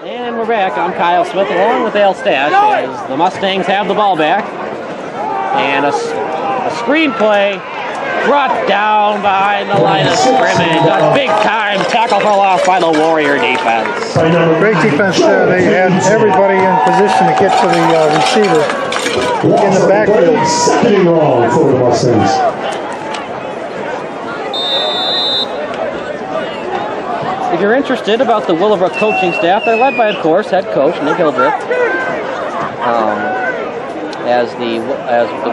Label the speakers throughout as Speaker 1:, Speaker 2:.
Speaker 1: And we're back. I'm Kyle Smith along with Al Stash as the Mustangs have the ball back. And a screenplay brought down behind the line of scrimmage. A big time tackle for loss by the Warrior defense.
Speaker 2: Great defense there. They had everybody in position to get to the receiver in the backfield.
Speaker 3: Second wrong for the Mustangs.
Speaker 1: If you're interested about the Willowbrook coaching staff, they're led by, of course, head coach Nick Hildreth. As the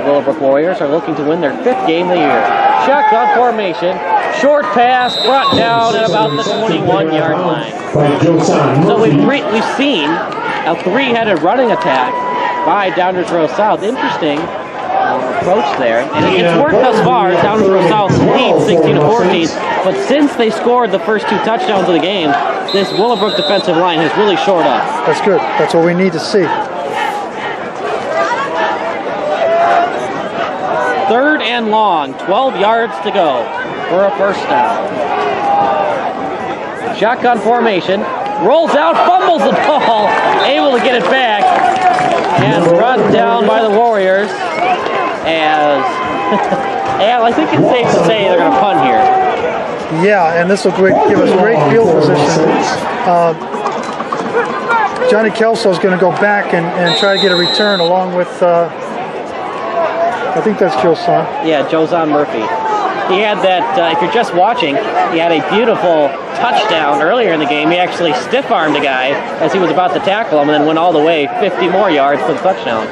Speaker 1: Willowbrook Warriors are looking to win their 5th game of the year. Shotgun formation, short pass brought down at about the 21-yard line. So we've seen a 3-headed running attack by Downers Grove South. Interesting approach there, and it's worked thus far. Downers Grove South leads 16-14, but since they scored the first 2 touchdowns of the game, this Willowbrook defensive line has really shored up.
Speaker 2: That's good. That's what we need to see.
Speaker 1: 3rd and long, 12 yards to go for a first down. Shotgun formation, rolls out, fumbles the ball, able to get it back, and brought down by the Warriors as, Al, I think it's safe to say they're going to punt here.
Speaker 2: Yeah, and this will give us great field position. Johnny Kelso is going to go back and try to get a return along with, I think that's Joe's son.
Speaker 1: Yeah, Jozon Murphy. He had that, if you're just watching, he had a beautiful touchdown earlier in the game. He actually stiff-armed a guy as he was about to tackle him and then went all the way 50 more yards for the touchdown.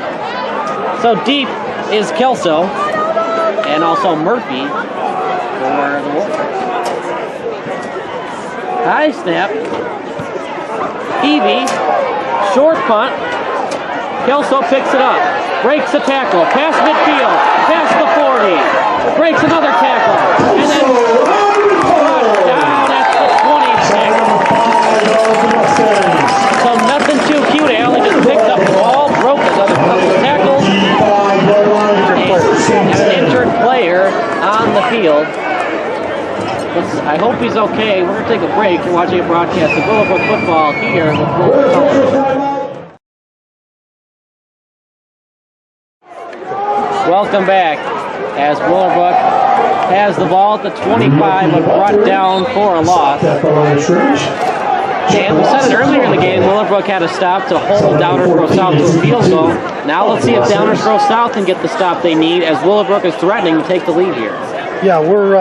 Speaker 1: So deep is Kelso and also Murphy for the Warriors. High snap. Evie, short punt. Kelso picks it up. Breaks the tackle, past midfield, past the 40, breaks another tackle, and then down at the 26. So nothing too cute, Al. He just picked up the ball, broke another couple of tackles, and an injured player on the field. I hope he's okay. We're going to take a break. You're watching a broadcast of Willowbrook football here with Willowbrook Television. Welcome back as Willowbrook has the ball at the 25 but brought down for a loss. And we said it earlier in the game, Willowbrook had a stop to hold Downers Grove South to a field goal. Now let's see if Downers Grove South can get the stop they need as Willowbrook is threatening to take the lead here.
Speaker 2: Yeah, we're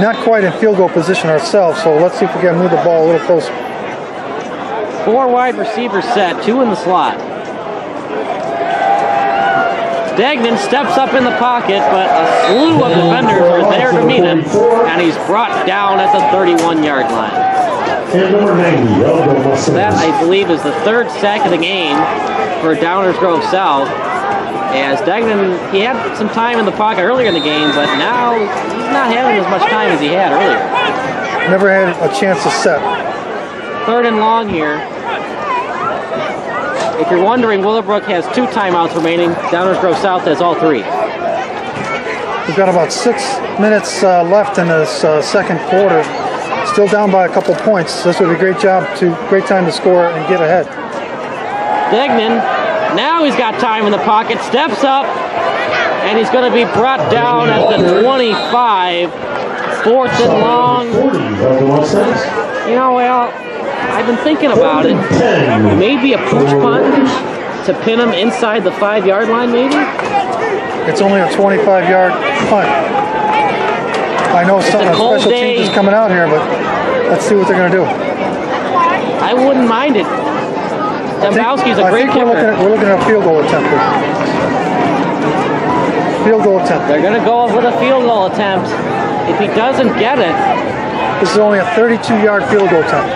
Speaker 2: not quite in field goal position ourselves, so let's see if we can move the ball a little closer.
Speaker 1: 4 wide receivers set, 2 in the slot. Degnan steps up in the pocket, but a slew of defenders are there to meet him, and he's brought down at the 31-yard line. That, I believe, is the 3rd sack of the game for Downers Grove South, as Degnan, he had some time in the pocket earlier in the game, but now he's not having as much time as he had earlier.
Speaker 2: Never had a chance to set.
Speaker 1: 3rd and long here. If you're wondering, Willowbrook has 2 timeouts remaining. Downers Grove South has all 3.
Speaker 2: We've got about 6 minutes left in this second quarter. Still down by a couple points. This would be a great time to score and get ahead.
Speaker 1: Degnan, now he's got time in the pocket, steps up, and he's going to be brought down at the 25. 4th and long. You know, well, I've been thinking about it. Maybe a pooch punt to pin him inside the 5-yard line, maybe?
Speaker 2: It's only a 25-yard punt. I know some special teams is coming out here, but let's see what they're going to do.
Speaker 1: I wouldn't mind it. Dembowski's a great kicker.
Speaker 2: We're looking at a field goal attempt here. Field goal attempt.
Speaker 1: They're going to go with a field goal attempt. If he doesn't get it...
Speaker 2: This is only a 32-yard field goal attempt.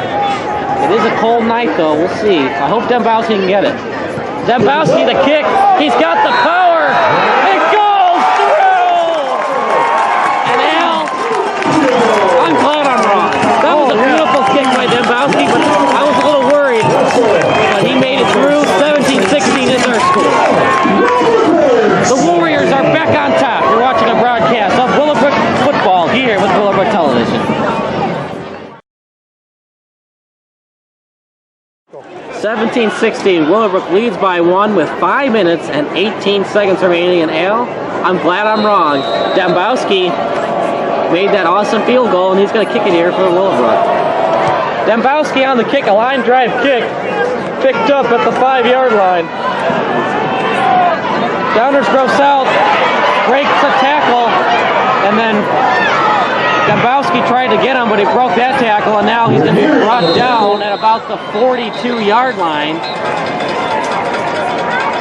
Speaker 1: It is a cold night, though. We'll see. I hope Dembowski can get it. Dembowski, the kick. He's got the power. It goes through! And Al, I'm glad I'm wrong. That was a beautiful kick by Dembowski, but I was a little worried. But he made it through. 17-16 is our score. The Warriors are back on top. You're watching a broadcast of Willowbrook football here with Willowbrook Television. 17-16, Willowbrook leads by 1 with 5 minutes and 18 seconds remaining. And Al, I'm glad I'm wrong. Dembowski made that awesome field goal, and he's going to kick it here for Willowbrook. Dembowski on the kick, a line drive kick, picked up at the 5-yard line. Downers Grove South breaks a tackle, and then Dembowski tried to get him, but he broke that tackle, and now he's going to be brought down at about the 42-yard line.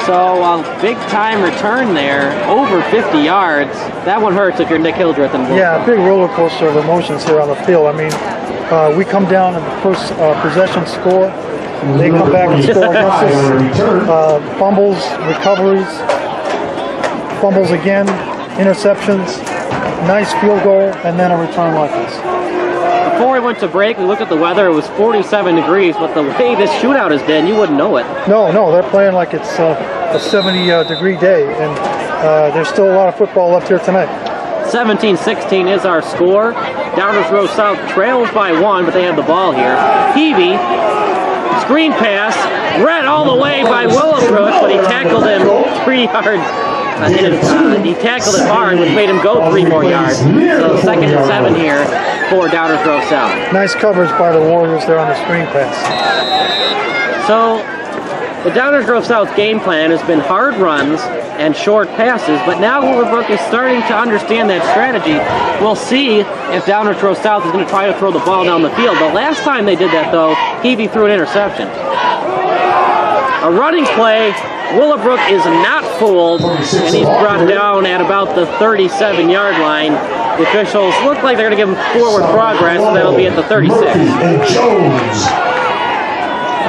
Speaker 1: So big time return there, over 50 yards. That one hurts if you're Nick Hildreth.
Speaker 2: Yeah, big roller coaster of emotions here on the field. I mean, we come down in the first possession score. They come back and score against us. Fumbles, recoveries, fumbles again, interceptions, nice field goal, and then a return like this.
Speaker 1: Before we went to break, we looked at the weather. It was 47 degrees, but the way this shootout has been, you wouldn't know it.
Speaker 2: No, they're playing like it's a 70-degree day, and there's still a lot of football left here tonight. 17-16
Speaker 1: is our score. Downers Grove South trails by 1, but they have the ball here. Peavy, screen pass, read all the way by Willowbrook, but he tackled him 3 yards. He tackled it hard, which made him go 3 more yards. So 2nd and 7 here for Downers Grove South.
Speaker 2: Nice coverage by the Warriors there on the screen pass.
Speaker 1: So the Downers Grove South game plan has been hard runs and short passes, but now Willowbrook is starting to understand that strategy. We'll see if Downers Grove South is going to try to throw the ball down the field. The last time they did that, though, Peavy threw an interception. A running play. Willowbrook is not fooled, and he's brought down at about the 37-yard line. The officials look like they're going to give him forward progress, so that'll be at the 36.
Speaker 3: And Jones.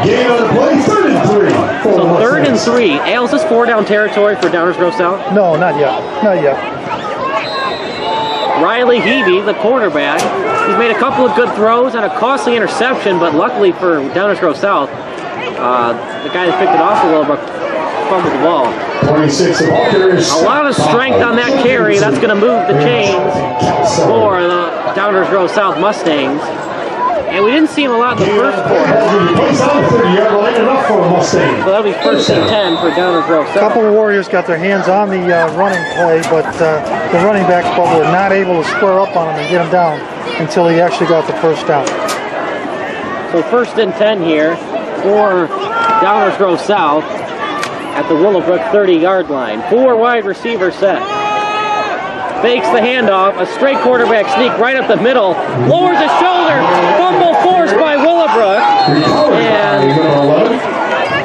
Speaker 3: Gain on the play, 3rd and 3.
Speaker 1: So 3rd and 3. Al, is this 4-down territory for Downers Grove South?
Speaker 2: No, not yet. Not yet.
Speaker 1: Riley Heavey, the quarterback, he's made a couple of good throws and a costly interception, but luckily for Downers Grove South, the guy that picked it off for Willowbrook fumbled the ball.
Speaker 3: 26
Speaker 1: a lot of strength on that carry. That's going to move the chains for the Downers Grove South Mustangs. And we didn't see him a lot in the first quarter. So that'll be 1st and 10 for Downers Grove South.
Speaker 2: A couple of Warriors got their hands on the running play, but the running backs were not able to square up on him and get him down until he actually got the first down.
Speaker 1: So 1st and 10 here for Downers Grove South at the Willowbrook 30-yard line. 4 wide receiver set. Fakes the handoff, a straight quarterback sneak right up the middle, lowers his shoulder, fumble forced by Willowbrook,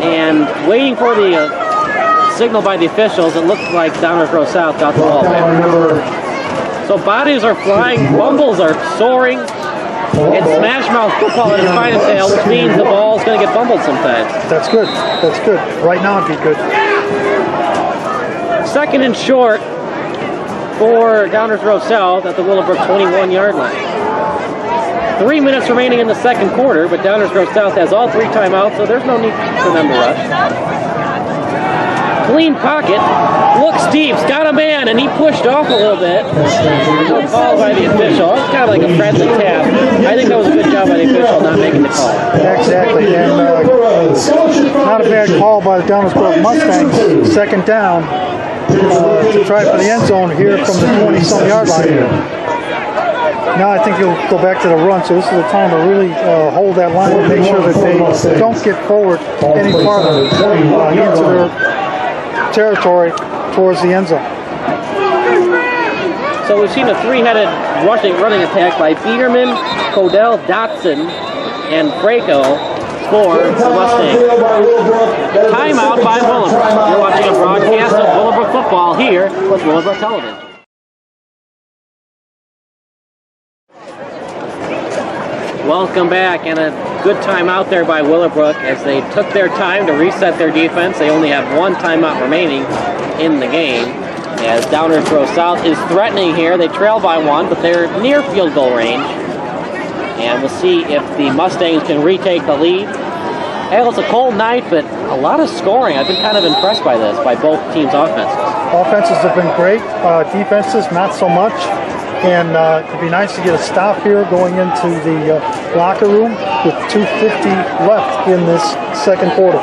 Speaker 1: and waiting for the signal by the officials, it looked like Downers Grove South got the ball back. So bodies are flying, fumbles are soaring, and smash mouth football at its finest, which means the ball's going to get fumbled sometimes.
Speaker 2: That's good. That's good. Right now it'd be good.
Speaker 1: 2nd and short for Downers Grove South at the Willowbrook 21-yard line. 3 minutes remaining in the 2nd quarter, but Downers Grove South has all 3 timeouts, so there's no need for them to rush. Clean pocket, looks deep, got a man, and he pushed off a little bit. No call by the official. It's kind of like a friendly tap. I think that was a good job by the official not making the call.
Speaker 2: Exactly, and not a bad call by the Downers Grove Mustangs. 2nd down to try for the end zone here from the 20-some yard line. Now I think he'll go back to the run, so this is the time to really hold that line and make sure that they don't get forward any farther into their territory towards the end zone.
Speaker 1: So we've seen a 3-headed running attack by Biederman, Codell, Dotson, and Franco for the Mustangs. Timeout by Willowbrook. You're watching a broadcast of Willowbrook football here with Willowbrook Television. Welcome back, and a good timeout there by Willowbrook as they took their time to reset their defense. They only have 1 timeout remaining in the game. As Downers Grove South is threatening here, they trail by 1, but they're near field goal range. And we'll see if the Mustangs can retake the lead. Hell, it's a cold night, but a lot of scoring. I've been kind of impressed by this, by both teams' offenses.
Speaker 2: Offenses have been great. Defenses, not so much. And it'd be nice to get a stop here going into the locker room with 2:50 left in this second quarter.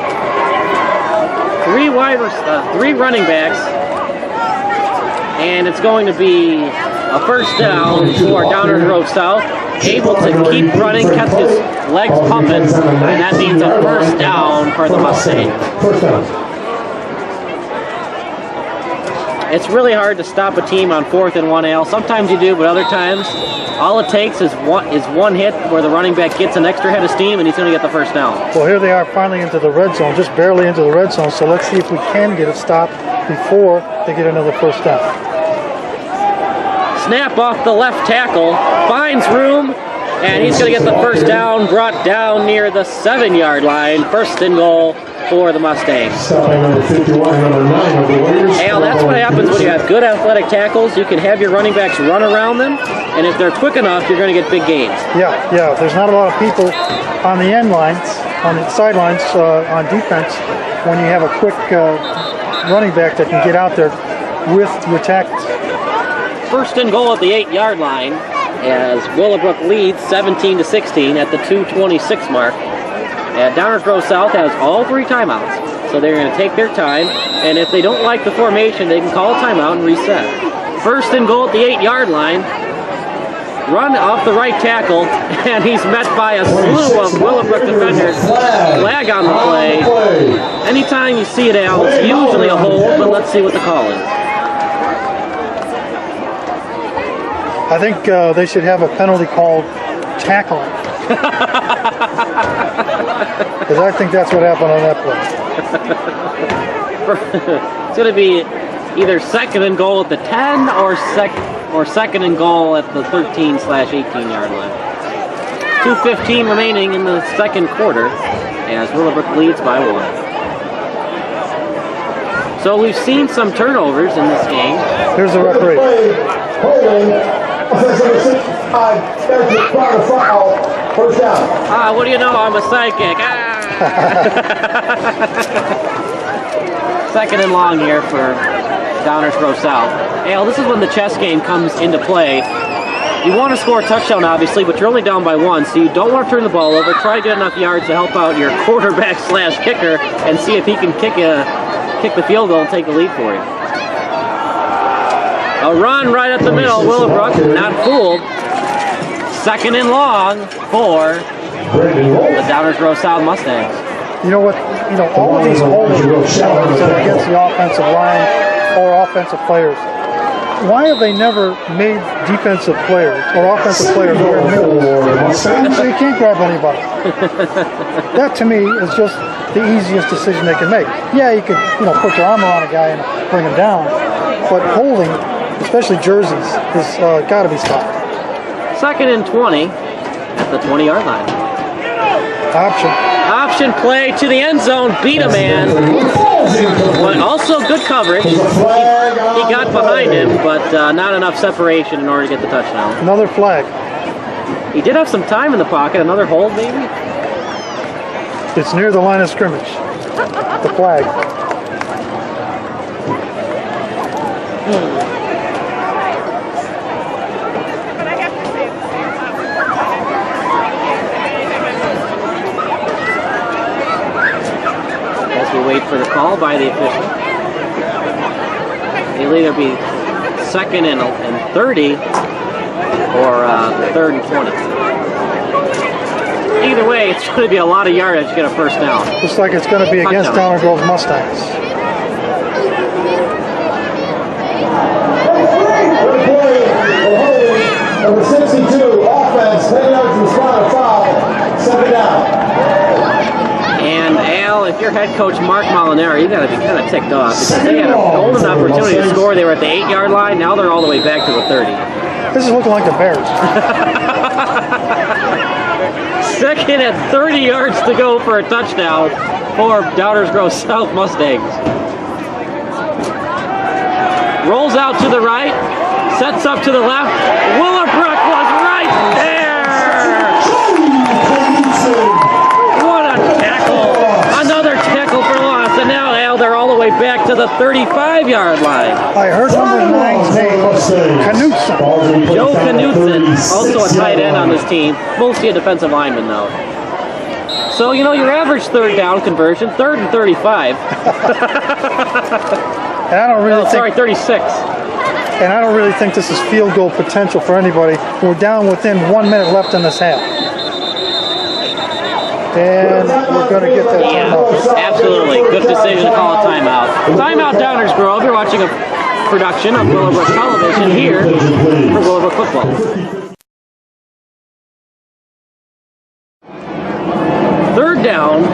Speaker 1: Three running backs, and it's going to be a first down for Downers Grove South. Able to keep running, kept his legs pumping, and that means a first down for the Mustangs.
Speaker 3: First down.
Speaker 1: It's really hard to stop a team on 4th and 1, Al. Sometimes you do, but other times, all it takes is one hit where the running back gets an extra head of steam, and he's going to get the first down.
Speaker 2: Well, here they are finally into the red zone, just barely into the red zone, so let's see if we can get it stopped before they get another first down.
Speaker 1: Snap off the left tackle, finds room, and he's going to get the first down, brought down near the 7-yard line. First and goal for the Mustangs.
Speaker 3: Stopping number 51, number 9 of the Warriors.
Speaker 1: Al, that's what happens when you have good athletic tackles. You can have your running backs run around them, and if they're quick enough, you're going to get big gains.
Speaker 2: Yeah, there's not a lot of people on the end lines, on the sidelines, on defense, when you have a quick running back that can get out there with your tackles.
Speaker 1: First and goal at the 8-yard line as Willowbrook leads 17-16 at the 2:26 mark. And Downers Grove South has all 3 timeouts, so they're going to take their time, and if they don't like the formation, they can call a timeout and reset. First and goal at the 8-yard line. Run off the right tackle, and he's met by a slew of Willowbrook defenders. Flag on the play. Anytime you see it, Al, it's usually a hold, but let's see what the call is.
Speaker 2: I think they should have a penalty called tackling. Because I think that's what happened on that play.
Speaker 1: It's going to be either second and goal at the 10 or second and goal at the 13/18-yard line. 2:15 remaining in the second quarter as Willowbrook leads by 1. So we've seen some turnovers in this game.
Speaker 2: Here's the referee.
Speaker 3: First down.
Speaker 1: What do you know? I'm a sidekick. Second and long here for Downers Grove South. Al, this is when the chess game comes into play. You want to score a touchdown, obviously, but you're only down by 1, so you don't want to turn the ball over. Try to get enough yards to help out your quarterback/kicker and see if he can kick the field goal and take the lead for you. A run right at the middle. Willowbrook not fooled. Second and long for the Downers Grove South Mustangs.
Speaker 2: You know what? All of these holding against the offensive line or offensive players. Why have they never made defensive players or offensive players wear middles? So you can't grab anybody. That to me is just the easiest decision they can make. Yeah, you could put your arm around a guy and bring him down, but holding, especially jerseys, is got to be stopped.
Speaker 1: Second and 20 at the 20-yard line. Option play to the end zone, beat a man. But also good coverage. He got behind him, but not enough separation in order to get the touchdown.
Speaker 2: Another flag.
Speaker 1: He did have some time in the pocket. Another hold, maybe?
Speaker 2: It's near the line of scrimmage. The flag.
Speaker 1: Wait for the call by the official. It'll either be second and 30 or third and 20. Either way, it's going to be a lot of yardage to get a first down.
Speaker 2: Looks like it's going to be against Downers Grove Mustangs.
Speaker 3: Number 62, offense, 10 yards from spot, a foul, 7 down.
Speaker 1: And Al, if you're head coach Mark Molinaro, you got to be kind of ticked off because they had a golden opportunity to score. They were at the 8-yard line. Now they're all the way back to the 30.
Speaker 2: This is looking like the Bears.
Speaker 1: Second and 30 yards to go for a touchdown for Downers Grove South Mustangs. Rolls out to the right, sets up to the left. Willowbrook was right there. Another tackle for loss, and now, Al, they're all the way back to the 35-yard line.
Speaker 2: I heard number 9's name, Knutson.
Speaker 1: Joe Knutson, also a tight end on this team. Mostly a defensive lineman, though. So, you know, your average third down conversion, 3rd and 35.
Speaker 2: And I don't really think,
Speaker 1: sorry, 36.
Speaker 2: And I don't really think this is field goal potential for anybody. We're down within 1 minute left in this half. And we're going to get that timeout.
Speaker 1: Absolutely. Good decision to call a timeout. Timeout Downers Grove. You're watching a production of Willowbrook Television here for Willowbrook Football. Third down,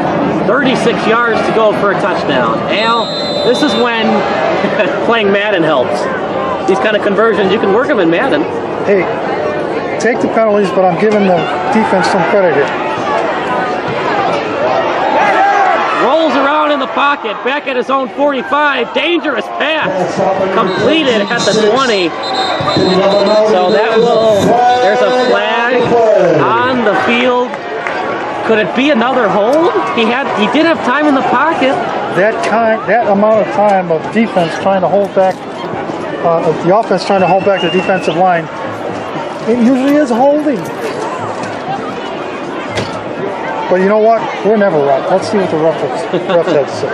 Speaker 1: 36 yards to go for a touchdown. Al, this is when playing Madden helps. These kind of conversions, you can work them in Madden.
Speaker 2: Hey, take the penalties, but I'm giving the defense some credit here.
Speaker 1: Rolls around in the pocket, back at his own 45. Dangerous pass. Completed at the 20. So that will, there's a flag on the field. Could it be another hold? He did have time in the pocket.
Speaker 2: That amount of time of defense trying to hold back, the offense trying to hold back the defensive line, it usually is holding. But you know what? We're never right. Let's see what the ref had to say.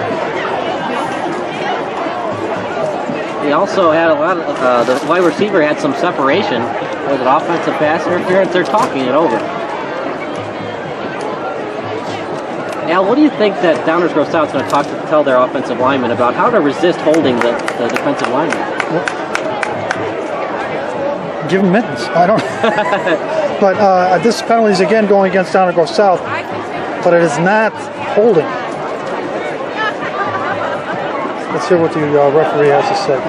Speaker 1: He also had a lot of, the wide receiver had some separation. Was it offensive pass interference? They're talking it over. Al, what do you think that Downers Grove South's going to tell their offensive linemen about how to resist holding the defensive linemen?
Speaker 2: Well, give them mittens. I don't. But this penalty is again going against Downers Grove South, but it is not holding. Let's hear what the referee has to say.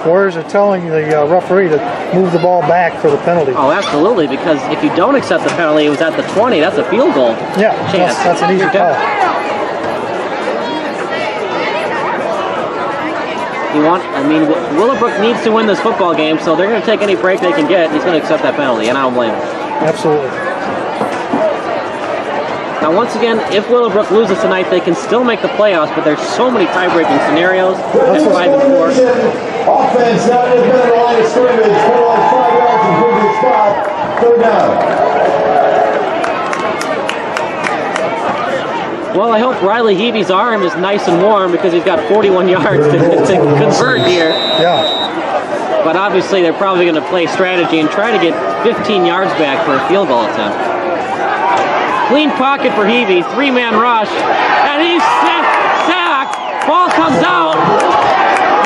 Speaker 2: Warriors are telling the referee to move the ball back for the penalty.
Speaker 1: Oh, absolutely, because if you don't accept the penalty, it was at the 20, that's a field goal chance.
Speaker 2: That's an easy call.
Speaker 1: Willowbrook needs to win this football game, so they're going to take any break they can get. He's going to accept that penalty, and I don't blame him.
Speaker 2: Absolutely.
Speaker 1: Now, once again, if Willowbrook loses tonight, they can still make the playoffs, but there's so many tie-breaking scenarios at 5 and 4.
Speaker 3: Offense now in the line of scrimmage, 5 yards in previous spot, 3rd down.
Speaker 1: Well, I hope Riley Heavy's arm is nice and warm because he's got 41 yards to convert here.
Speaker 2: Yeah.
Speaker 1: But obviously, they're probably going to play strategy and try to get 15 yards back for a field goal attempt. Clean pocket for Heavy, 3-man rush, and he's sacked. Ball comes out.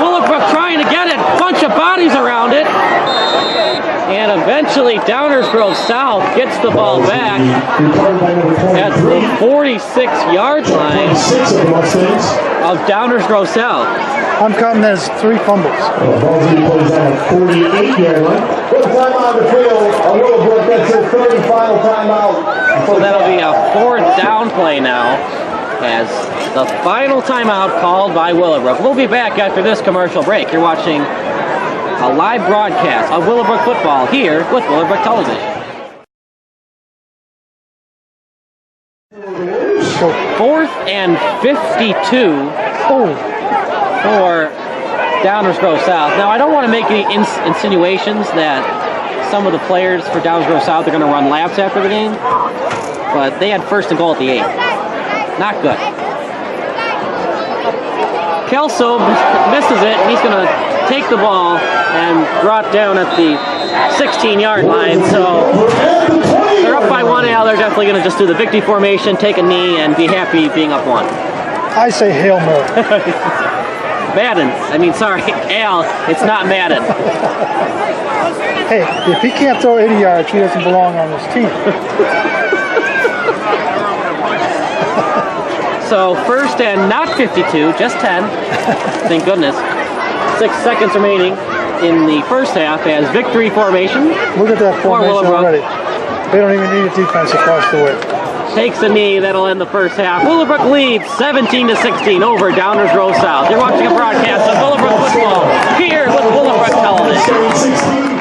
Speaker 1: Willowbrook trying to get it, bunch of bodies around it. And eventually Downers Grove South gets the ball back at the 46-yard line of Downers Grove South.
Speaker 2: I'm counting as 3 fumbles.
Speaker 3: Plays on a 48-yard line. Good time on the field. Willowbrook gets their 3rd and final timeout.
Speaker 1: So that'll be a 4th down play now as the final timeout called by Willowbrook. We'll be back after this commercial break. You're watching a live broadcast of Willowbrook football here with Willowbrook Television. 4th and 52 for Downers Grove South. Now, I don't want to make any insinuations that some of the players for Downers Grove South are going to run laps after the game, but they had 1st and goal at the 8. Not good. Kelso misses it. He's going to take the ball and draw it down at the 16-yard line. So they're up by 1 now. They're definitely going to just do the victory formation, take a knee, and be happy being up 1.
Speaker 2: I say Hail Mary.
Speaker 1: Madden. Al, it's not Madden.
Speaker 2: Hey, if he can't throw 80 yards, he doesn't belong on this team.
Speaker 1: So 1st and not 52, just 10. Thank goodness. 6 seconds remaining in the first half as victory formation.
Speaker 2: Look at that formation already. They don't even need a defense across the way.
Speaker 1: Takes a knee, that'll end the first half. Willowbrook leads 17-16 over Downers Grove South. You're watching a broadcast of Willowbrook football here with Willowbrook Television.